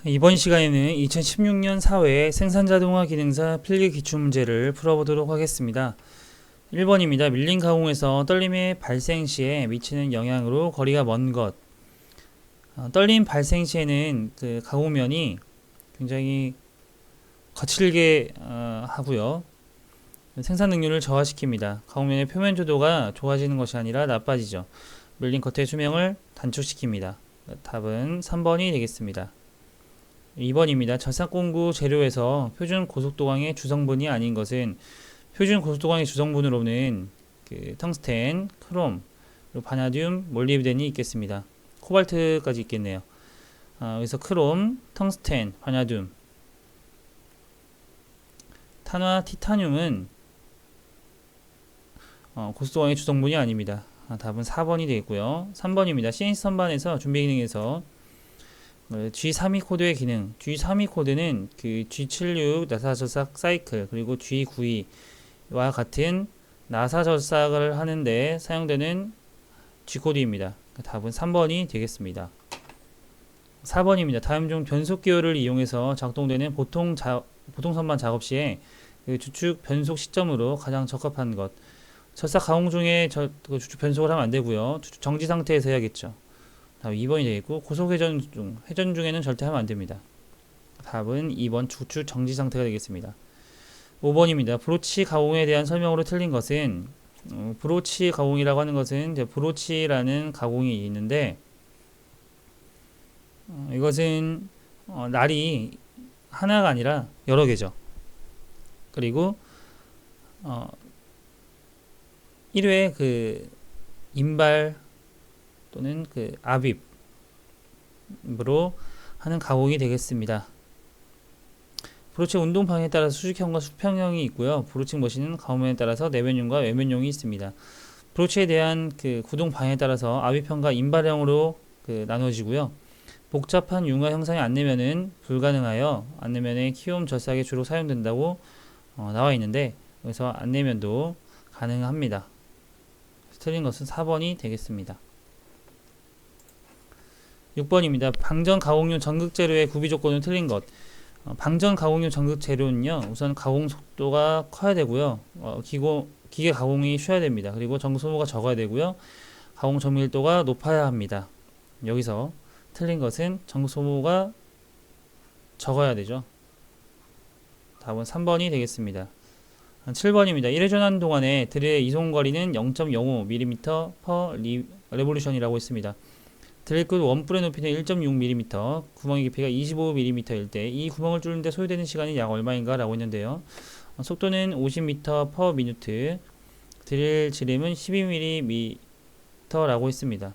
이번 시간에는 2016년 사회 생산자동화 기능사 필기 기출문제를 풀어보도록 하겠습니다. 1번입니다. 밀린 가공에서 떨림의 발생 시에 미치는 영향으로 거리가 먼 것. 떨림 발생 시에는 그 가공면이 굉장히 거칠게 하고요. 생산 능률을 저하시킵니다. 가공면의 표면 조도가 좋아지는 것이 아니라 나빠지죠. 밀린 겉의 수명을 단축시킵니다. 답은 3번이 되겠습니다. 2번입니다. 절삭공구 재료에서 표준 고속도강의 주성분이 아닌 것은 표준 고속도강의 주성분으로는 텅스텐, 크롬, 그리고 바나듐, 몰리브덴이 있겠습니다. 코발트까지 있겠네요. 그래서 크롬, 텅스텐, 바나듐, 탄화, 티타늄은 고속도강의 주성분이 아닙니다. 답은 4번이 되겠고요. 3번입니다. CNC 선반에서 준비 기능에서 G32 코드의 기능. G32 코드는 그 G76 나사 절삭 사이클 그리고 G92와 같은 나사 절삭을 하는데 사용되는 G 코드입니다. 답은 3번이 되겠습니다. 4번입니다. 다음 중 변속 기호를 이용해서 작동되는 보통 선반 작업 시에 그 주축 변속 시점으로 가장 적합한 것. 절삭 가공 중에 주축 변속을 하면 안 되고요. 주축 정지 상태에서 해야겠죠. 답은 2번이 되겠고, 고속 회전 중에는 절대 하면 안 됩니다. 답은 2번 주축 정지 상태가 되겠습니다. 5번입니다. 브로치 가공에 대한 설명으로 틀린 것은 브로치 가공이라고 하는 것은 브로치라는 가공이 있는데 이것은 날이 하나가 아니라 여러 개죠. 그리고 1회 그 인발 또는 그 압입으로 하는 가공이 되겠습니다. 브로치 운동 방향에 따라서 수직형과 수평형이 있고요. 브로치 머신은 가공면에 따라서 내면용과 외면용이 있습니다. 브로치에 대한 그 구동 방향에 따라서 압입형과 인발형으로 나눠지고요. 복잡한 융화 형상의 안내면은 불가능하여 안내면의 키움 절삭에 주로 사용된다고 나와 있는데 여기서 안내면도 가능합니다. 틀린 것은 4번이 되겠습니다. 6번입니다. 방전 가공용 전극 재료의 구비 조건은 틀린 것. 방전 가공용 전극 재료는요, 우선 가공 속도가 커야 되고요, 기계 가공이 쉬어야 됩니다. 그리고 전극 소모가 적어야 되고요, 가공 정밀도가 높아야 합니다. 여기서 틀린 것은 전극 소모가 적어야 되죠. 답은 3번이 되겠습니다. 7번입니다. 1회 전환 동안에 드릴의 이송거리는 0.05mm per revolution이라고 했습니다. 드릴 끝 원뿔의 높이는 1.6mm, 구멍의 깊이가 25mm일 때 이 구멍을 뚫는 데 소요되는 시간이 약 얼마인가 라고 했는데요. 속도는 50m per minute, 드릴 지름은 12mm라고 했습니다.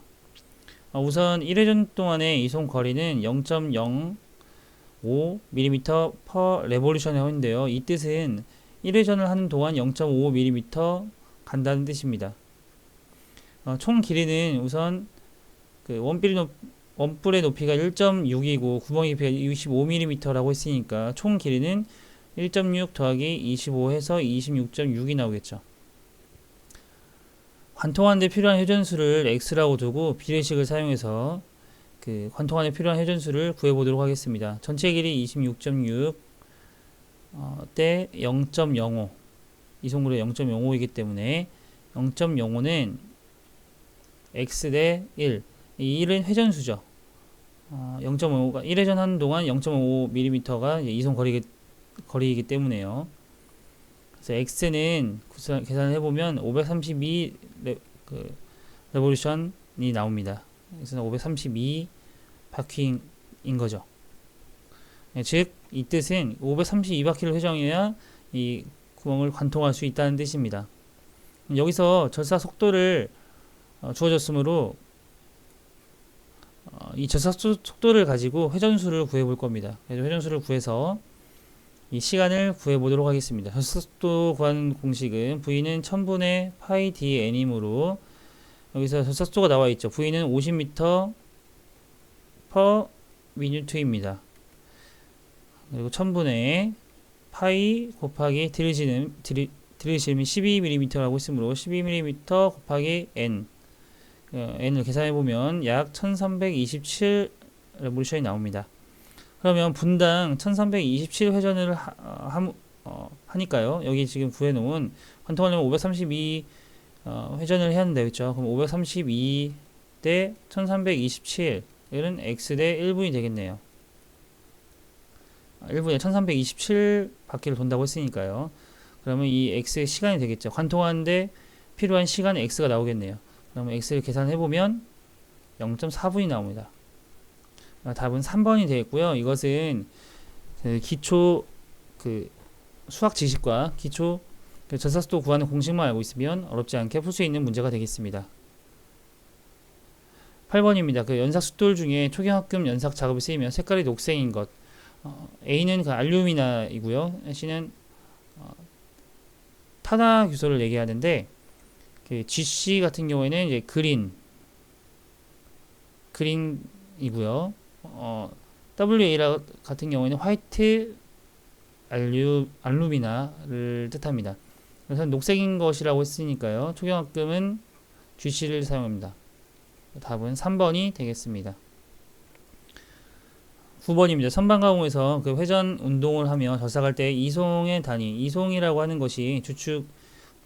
우선 1회 전 동안의 이송 거리는 0.05mm per revolution이라고 했는데요. 이 뜻은 1회전을 하는 동안 0.55mm 간다는 뜻입니다. 총 길이는 우선 원뿔의 높이가 1.6이고 구멍의 깊이가 25mm라고 했으니까 총 길이는 1.6 더하기 25 해서 26.6이 나오겠죠. 관통하는 데 필요한 회전수를 x라고 두고 비례식을 사용해서 관통하는 데 필요한 회전수를 구해보도록 하겠습니다. 전체 길이 26.6 때 0.05 이송거리 0.05이기 때문에 0.05는 x 대 1, 이 1은 회전수죠. 0.5가 1회전 하는 동안 0.5mm가 이송 거리이기 때문에요. 그래서 x는 계산을 해보면 532 레볼루션이 나옵니다. 그래서 532 바퀴인 거죠. 즉, 이 뜻은 532바퀴를 회전해야 이 구멍을 관통할 수 있다는 뜻입니다. 여기서 절삭 속도를 주어졌으므로 이 절삭 속도를 가지고 회전수를 구해볼 겁니다. 그래서 회전수를 구해서 이 시간을 구해보도록 하겠습니다. 절삭 속도 구하는 공식은 V는 1000분의 파이 dn이므로 여기서 절삭 속도가 나와 있죠. V는 50m per minute입니다. 그리고 1000분의 파이 곱하기 드릴 지름이 12mm라고 했으므로 12mm 곱하기 n, n을 계산해보면 약 1327 레볼루션이 나옵니다. 그러면 분당 1327회전을 하니까요. 여기 지금 구해놓은 관통하려면 532 회전을 해야 한다 했죠. 그럼 532 대 1327 이는 x 대 1분이 되겠네요. 1분에 1327 바퀴를 돈다고 했으니까요. 그러면 이 x의 시간이 되겠죠. 관통하는데 필요한 시간 x가 나오겠네요. 그러면 x를 계산해보면 0.4분이 나옵니다. 답은 3번이 되겠고요. 이것은 그 기초 수학 지식과 기초 전사속도 구하는 공식만 알고 있으면 어렵지 않게 풀 수 있는 문제가 되겠습니다. 8번입니다. 그 연삭 숫돌 중에 초경합금 연삭 작업에 쓰이면 색깔이 녹색인 것. A는 그 알루미나이고요. C는 탄화 규소를 얘기하는데 그 GC 같은 경우에는 이제 그린이고요. WA 같은 경우에는 화이트 알루미나를 뜻합니다. 그래서 녹색인 것이라고 했으니까요. 초경합금은 GC를 사용합니다. 답은 3번이 되겠습니다. 9번입니다. 선반가공에서 그 회전 운동을 하며 절삭할 때 이송의 단위, 이송이라고 하는 것이 주축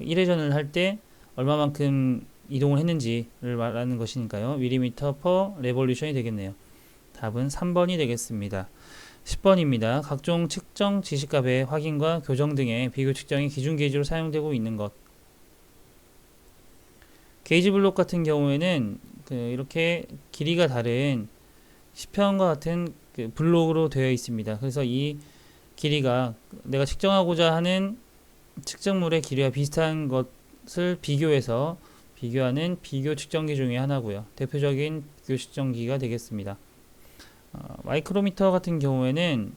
1회전을 할 때 얼마만큼 이동을 했는지를 말하는 것이니까요. 밀리미터 퍼 레볼루션이 되겠네요. 답은 3번이 되겠습니다. 10번입니다. 각종 측정 지시값의 확인과 교정 등의 비교 측정이 기준 게이지로 사용되고 있는 것. 게이지 블록 같은 경우에는 이렇게 길이가 다른 시편과 같은 블록으로 되어 있습니다. 그래서 이 길이가 내가 측정하고자 하는 측정물의 길이와 비슷한 것을 비교하는 비교 측정기 중에 하나고요. 대표적인 비교 측정기가 되겠습니다. 마이크로미터 같은 경우에는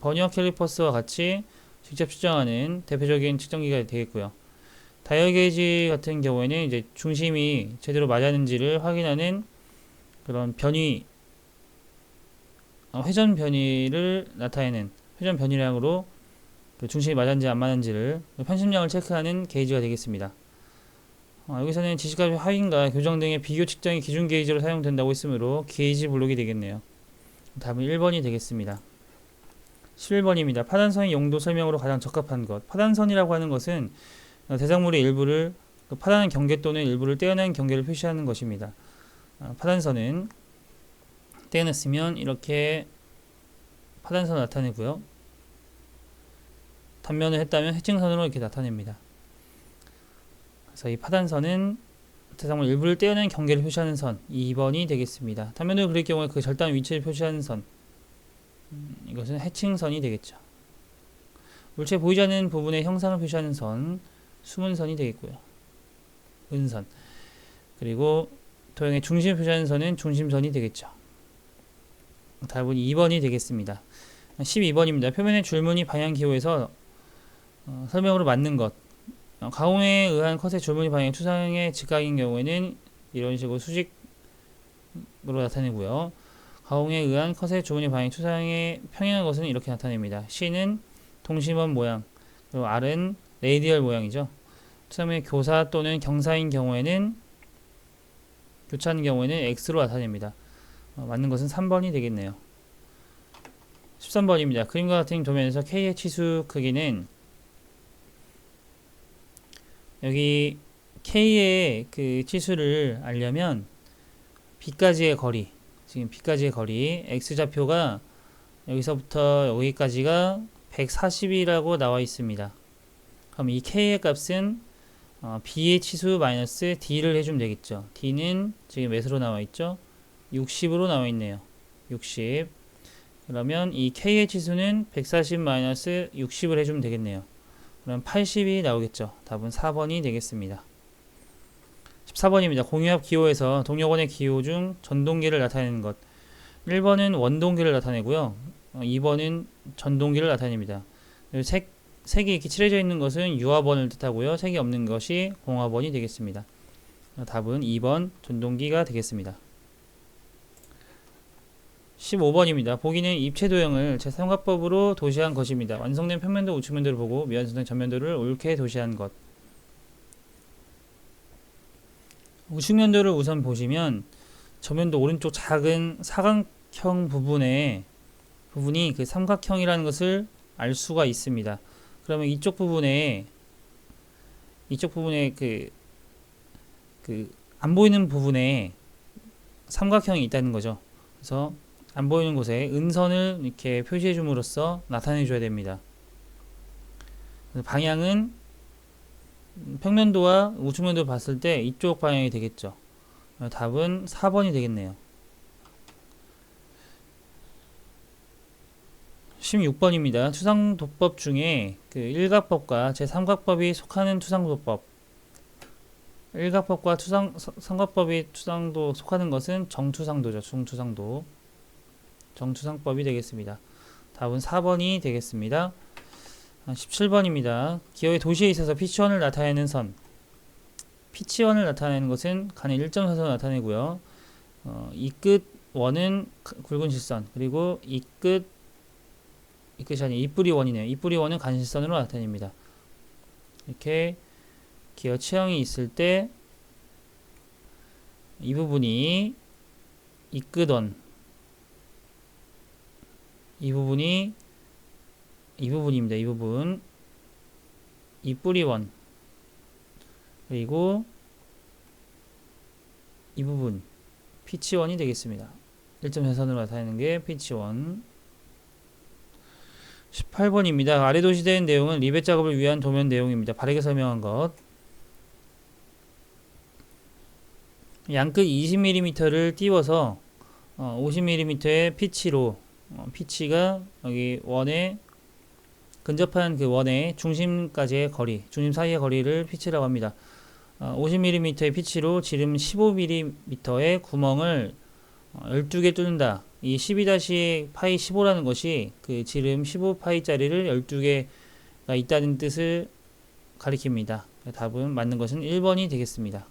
버니어 캘리퍼스와 같이 직접 측정하는 대표적인 측정기가 되겠고요. 다이얼 게이지 같은 경우에는 이제 중심이 제대로 맞았는지를 확인하는 그런 변위, 회전 변위를 나타내는 회전 변위량으로 중심이 맞았는지 안 맞았는지를 편심량을 체크하는 게이지가 되겠습니다. 여기서는 지시값의 확인과 교정 등의 비교 측정이 기준 게이지로 사용된다고 했으므로 게이지 블록이 되겠네요. 답은 1번이 되겠습니다. 11번입니다. 파단선의 용도 설명으로 가장 적합한 것. 파단선이라고 하는 것은 대상물의 일부를 파단 경계 또는 일부를 떼어낸 경계를 표시하는 것입니다. 파단선은 떼어냈으면 이렇게 파단선을 나타내고요. 단면을 했다면 해칭선으로 이렇게 나타냅니다. 그래서 이 파단선은 대상물 일부를 떼어낸 경계를 표시하는 선 2번이 되겠습니다. 단면을 그릴 경우에 그 절단 위치를 표시하는 선 이것은 해칭선이 되겠죠. 물체 보이지 않는 부분의 형상을 표시하는 선 수문선이 되겠고요. 은선. 그리고 도형의 중심을 표시하는 선은 중심선이 되겠죠. 답은 2번이 되겠습니다. 12번입니다. 표면의 줄무늬 방향 기호에서 설명으로 맞는 것. 가공에 의한 컷의 줄무늬 방향 추상의 직각인 경우에는 이런 식으로 수직으로 나타내고요. 가공에 의한 컷의 줄무늬 방향 추상의 평행한 것은 이렇게 나타냅니다. C는 동심원 모양, 그리고 R은 레이디얼 모양이죠. 처음에 교사 또는 경사인 경우에는 교차하는 경우에는 X로 나타냅니다. 맞는 것은 3번이 되겠네요. 13번입니다. 그림과 같은 도면에서 K의 치수 크기는 여기 K의 그 치수를 알려면 B까지의 거리, 지금 B까지의 거리, X좌표가 여기서부터 여기까지가 140이라고 나와 있습니다. 그럼 이 K의 값은 B의 치수 마이너스 D를 해주면 되겠죠. D는 지금 몇으로 나와 있죠? 60으로 나와 있네요. 60. 그러면 이 K의 치수는 140 마이너스 60을 해주면 되겠네요. 그럼 80이 나오겠죠. 답은 4번이 되겠습니다. 14번입니다. 공유합 기호에서 동력원의 기호 중 전동기를 나타내는 것. 1번은 원동기를 나타내고요. 2번은 전동기를 나타냅니다. 색이 이렇게 칠해져 있는 것은 유화번을 뜻하고요. 색이 없는 것이 공화번이 되겠습니다. 답은 2번 전동기가 되겠습니다. 15번입니다. 보기는 입체 도형을 제3가법으로 도시한 것입니다. 완성된 평면도 우측면도를 보고 미완성된 전면도를 옳게 도시한 것. 우측면도를 우선 보시면 전면도 오른쪽 작은 사각형 부분에 부분이 그 삼각형이라는 것을 알 수가 있습니다. 그러면 이쪽 부분에 안 보이는 부분에 삼각형이 있다는 거죠. 그래서 안 보이는 곳에 은선을 이렇게 표시해 줌으로써 나타내 줘야 됩니다. 방향은 평면도와 우측면도 봤을 때 이쪽 방향이 되겠죠. 답은 4번이 되겠네요. 16번입니다. 추상도법 중에 그 일가법과 제3가법이 속하는 추상도법. 일가법과 삼가법이 추상도 속하는 것은 정추상도죠. 중추상도. 정추상법이 되겠습니다. 답은 4번이 되겠습니다. 17번입니다. 기호의 도시에 있어서 P1을 나타내는 선. P1을 나타내는 것은 간의 일점선으로 나타내고요. 이 끝 원은 굵은 실선, 그리고 이 끝이 아니라 이뿌리 원이네요. 이뿌리 원은 간실선으로 나타냅니다. 이렇게 기호 체형이 있을 때 이 부분이 이 끝원, 이 부분입니다. 이 부분 이 뿌리원, 그리고 이 부분 피치원이 되겠습니다. 1.4선으로 나타내는 게 피치원. 18번입니다. 아래 도시된 내용은 리벳 작업을 위한 도면 내용입니다. 바르게 설명한 것. 양끝 20mm를 띄워서 50mm의 피치로 피치가 여기 원에 근접한 그 원의 중심까지의 거리, 중심 사이의 거리를 피치라고 합니다. 50mm의 피치로 지름 15mm의 구멍을 12개 뚫는다. 이 12-파이 15라는 것이 그 지름 15파이짜리를 12개가 있다는 뜻을 가리킵니다. 답은 맞는 것은 1번이 되겠습니다.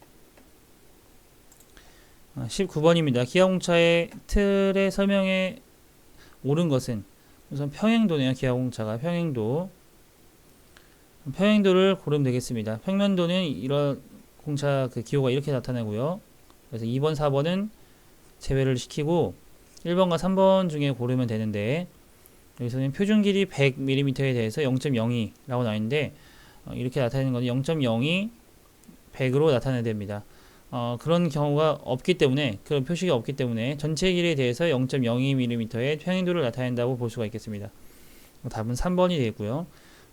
19번입니다. 기하공차의 틀의 설명에 옳은 것은 우선 평행도네요. 기하공차가 평행도를 고르면 되겠습니다. 평면도는 이런 공차 그 기호가 이렇게 나타나고요. 그래서 2번, 4번은 제외를 시키고 1번과 3번 중에 고르면 되는데, 여기서는 표준 길이 100mm에 대해서 0.02라고 나와 있는데 이렇게 나타내는 것은 0.02 100으로 나타내야 됩니다. 그런 경우가 없기 때문에, 그런 표시가 없기 때문에 전체 길이에 대해서 0.02mm의 평행도를 나타낸다고 볼 수가 있겠습니다. 답은 3번이 되겠고요.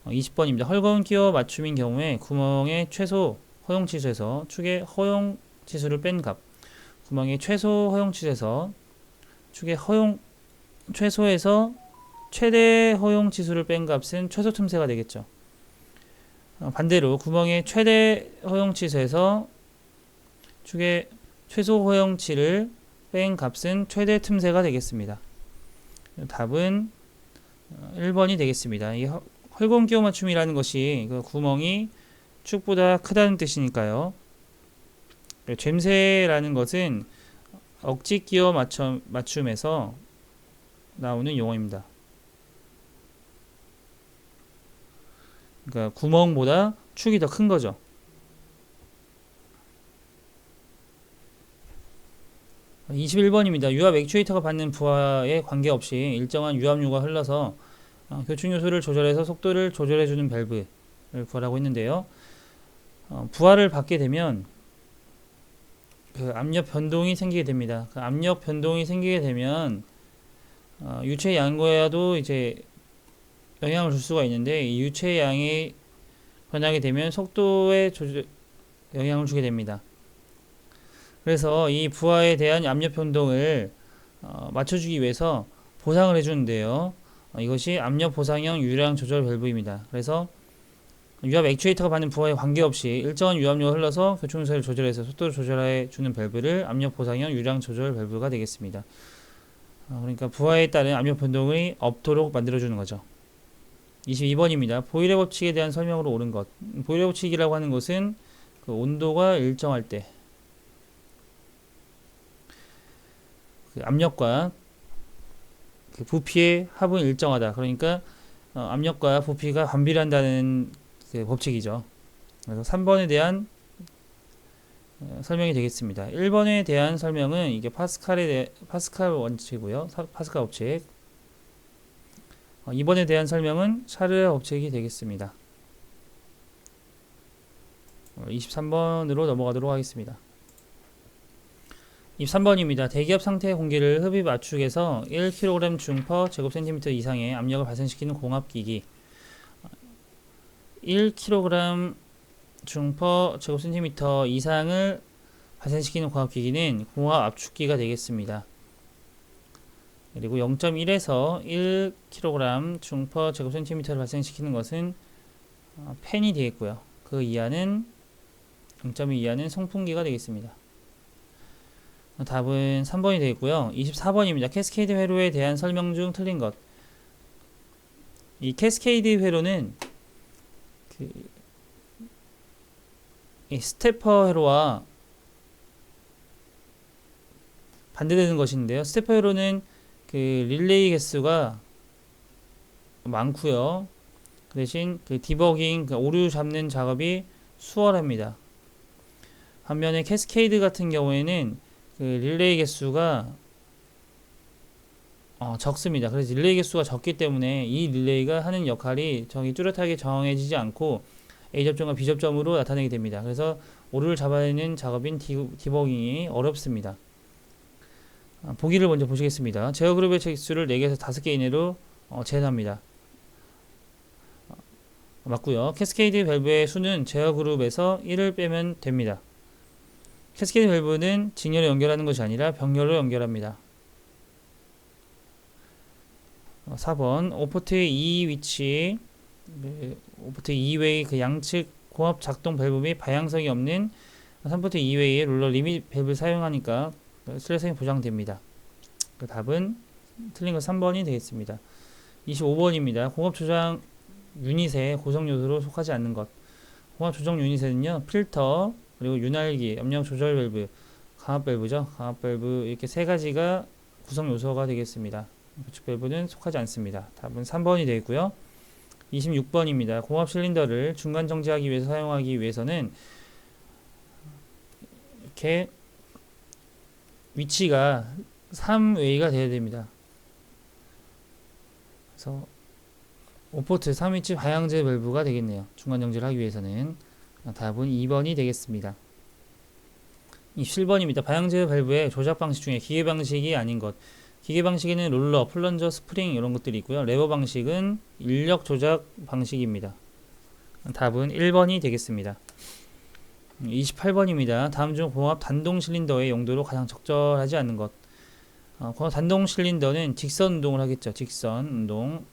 20번입니다. 헐거운 끼워 맞춤인 경우에 구멍의 최소 허용치수에서 축의 허용치수를 뺀 값. 구멍의 최소 허용치수에서 축의 최소에서 최대 허용치수를 뺀 값은 최소 틈새가 되겠죠. 반대로 구멍의 최대 허용치수에서 축의 최소 허용치를 뺀 값은 최대 틈새가 되겠습니다. 답은 1번이 되겠습니다. 이 헐거운 끼워 맞춤이라는 것이 그 구멍이 축보다 크다는 뜻이니까요. 젬세라는 것은 억지 끼워 맞춤에서 나오는 용어입니다. 그러니까 구멍보다 축이 더 큰 거죠. 21번입니다. 유압 액추에이터가 받는 부하에 관계없이 일정한 유압류가 흘러서 교충 요소를 조절해서 속도를 조절해주는 밸브를 구하라고 했는데요. 부하를 받게 되면 그 압력 변동이 생기게 됩니다. 그 압력 변동이 생기게 되면 유체 양에도 이제 영향을 줄 수가 있는데, 이 유체 양이 변하게 되면 속도에 영향을 주게 됩니다. 그래서 이 부하에 대한 압력 변동을 맞춰주기 위해서 보상을 해주는데요. 이것이 압력 보상형 유량 조절 밸브입니다. 그래서 유압 액추에이터가 받는 부하에 관계없이 일정한 유압류가 흘러서 교충 요소를 조절해서 속도를 조절해 주는 밸브를 압력 보상형 유량 조절 밸브가 되겠습니다. 그러니까 부하에 따른 압력 변동이 없도록 만들어주는 거죠. 22번입니다. 보일의 법칙에 대한 설명으로 옳은 것. 보일의 법칙이라고 하는 것은 그 온도가 일정할 때 그 압력과 그 부피의 합은 일정하다. 그러니까 압력과 부피가 반비례한다는 그 법칙이죠. 그래서 3번에 대한 설명이 되겠습니다. 1번에 대한 설명은 이게 파스칼 원칙이고요. 파스칼 법칙. 2번에 대한 설명은 샤르의 법칙이 되겠습니다. 23번으로 넘어가도록 하겠습니다. 23번입니다. 대기업 상태 공기를 흡입 압축해서 1kg 중 per 제곱센티미터 이상의 압력을 발생시키는 공압기기. 1kg 중 per 제곱센티미터 이상을 발생시키는 공압기기는 공압 압축기가 되겠습니다. 그리고 0.1에서 1kg 중 per 제곱센티미터를 발생시키는 것은 팬이 되겠고요. 그 이하는 0.2 이하는 송풍기가 되겠습니다. 답은 3번이 되겠고요. 24번입니다. 캐스케이드 회로에 대한 설명 중 틀린 것. 이 캐스케이드 회로는 이 스테퍼 회로와 반대되는 것인데요. 스테퍼 회로는 그 릴레이 개수가 많고요. 그 대신 그 디버깅, 그 오류 잡는 작업이 수월합니다. 반면에 캐스케이드 같은 경우에는 그 릴레이 개수가 적습니다. 그래서 릴레이 개수가 적기 때문에 이 릴레이가 하는 역할이 뚜렷하게 정해지지 않고 A 접점과 B 접점으로 나타내게 됩니다. 그래서 오류를 잡아내는 작업인 디버깅이 어렵습니다. 보기를 먼저 보시겠습니다. 제어 그룹의 개수를 4개에서 5개 이내로 제한합니다. 맞고요. 캐스케이드 밸브의 수는 제어 그룹에서 1을 빼면 됩니다. 캐스케이드 밸브는 직렬로 연결하는 것이 아니라 병렬로 연결합니다. 4번 오포트 2 위치 오포트 2웨이 그 양측 공합 작동 밸브 및 방향성이 없는 3포트 2웨이의 롤러 리밋 밸브를 사용하니까 슬래성이 보장됩니다. 그 답은 틀린 거 3번이 되겠습니다. 25번입니다. 공합 조작 유닛의 고정 요소로 속하지 않는 것. 공합 조정 유닛에는요, 필터, 그리고 윤활기, 압력 조절 밸브, 강압 밸브죠. 강압 밸브 이렇게 세 가지가 구성 요소가 되겠습니다. 부축 밸브는 속하지 않습니다. 답은 3번이 되겠고요. 26번입니다. 공합 실린더를 중간 정지하기 위해서 사용하기 위해서는 이렇게 위치가 3웨이가 되어야 됩니다. 그래서 5포트 3위치 방향제 밸브가 되겠네요. 중간 정지를 하기 위해서는. 답은 2번이 되겠습니다. 27번입니다. 방향제 밸브의 조작 방식 중에 기계 방식이 아닌 것. 기계 방식에는 롤러, 플런저, 스프링 이런 것들이 있고요. 레버 방식은 인력 조작 방식입니다. 답은 1번이 되겠습니다. 28번입니다. 다음 중 공합 단동 실린더의 용도로 가장 적절하지 않는 것. 공합 단동 실린더는 직선 운동을 하겠죠. 직선 운동.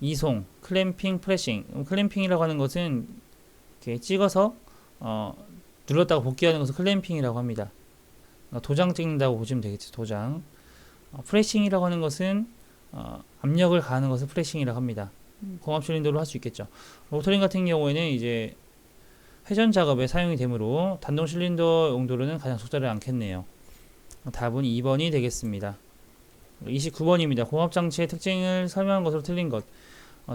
이송, 클램핑, 프레싱. 클램핑이라고 하는 것은 이렇게 찍어서 눌렀다가 복귀하는 것을 클램핑이라고 합니다. 도장 찍는다고 보시면 되겠죠. 도장. 프레싱이라고 하는 것은 압력을 가하는 것을 프레싱이라고 합니다. 공합 실린더로 할 수 있겠죠. 로터링 같은 경우에는 이제 회전 작업에 사용이 되므로 단동 실린더 용도로는 가장 적절하지 않겠네요. 답은 2번이 되겠습니다. 29번입니다. 공합 장치의 특징을 설명한 것으로 틀린 것.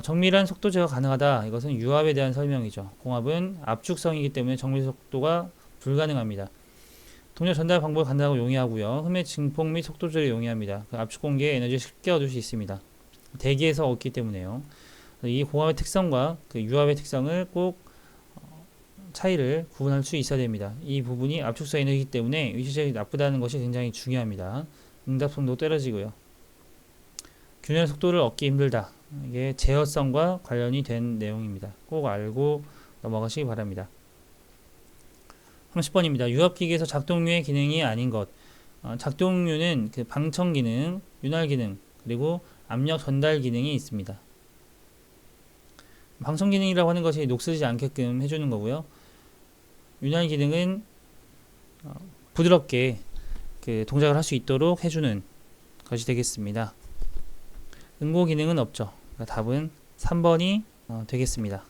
정밀한 속도 제어가 가능하다. 이것은 유압에 대한 설명이죠. 공합은 압축성이기 때문에 정밀 속도가 불가능합니다. 동력 전달 방법을 간단하고 용이하고요. 흠의 증폭 및 속도 조절이 용이합니다. 그 압축 공기의 에너지를 쉽게 얻을 수 있습니다. 대기에서 얻기 때문에요. 이 공합의 특성과 그 유압의 특성을 꼭 차이를 구분할 수 있어야 됩니다. 이 부분이 압축성 에너지이기 때문에 위치적이 나쁘다는 것이 굉장히 중요합니다. 응답성도 떨어지고요. 균열 속도를 얻기 힘들다. 이게 제어성과 관련이 된 내용입니다. 꼭 알고 넘어가시기 바랍니다. 30번입니다. 유압기기에서 작동류의 기능이 아닌 것. 작동류는 그 방청 기능, 윤활 기능, 그리고 압력 전달 기능이 있습니다. 방청 기능이라고 하는 것이 녹슬지 않게끔 해주는 거고요. 윤활 기능은 부드럽게 그 동작을 할 수 있도록 해주는 것이 되겠습니다. 응고 기능은 없죠. 그러니까 답은 3번이 되겠습니다.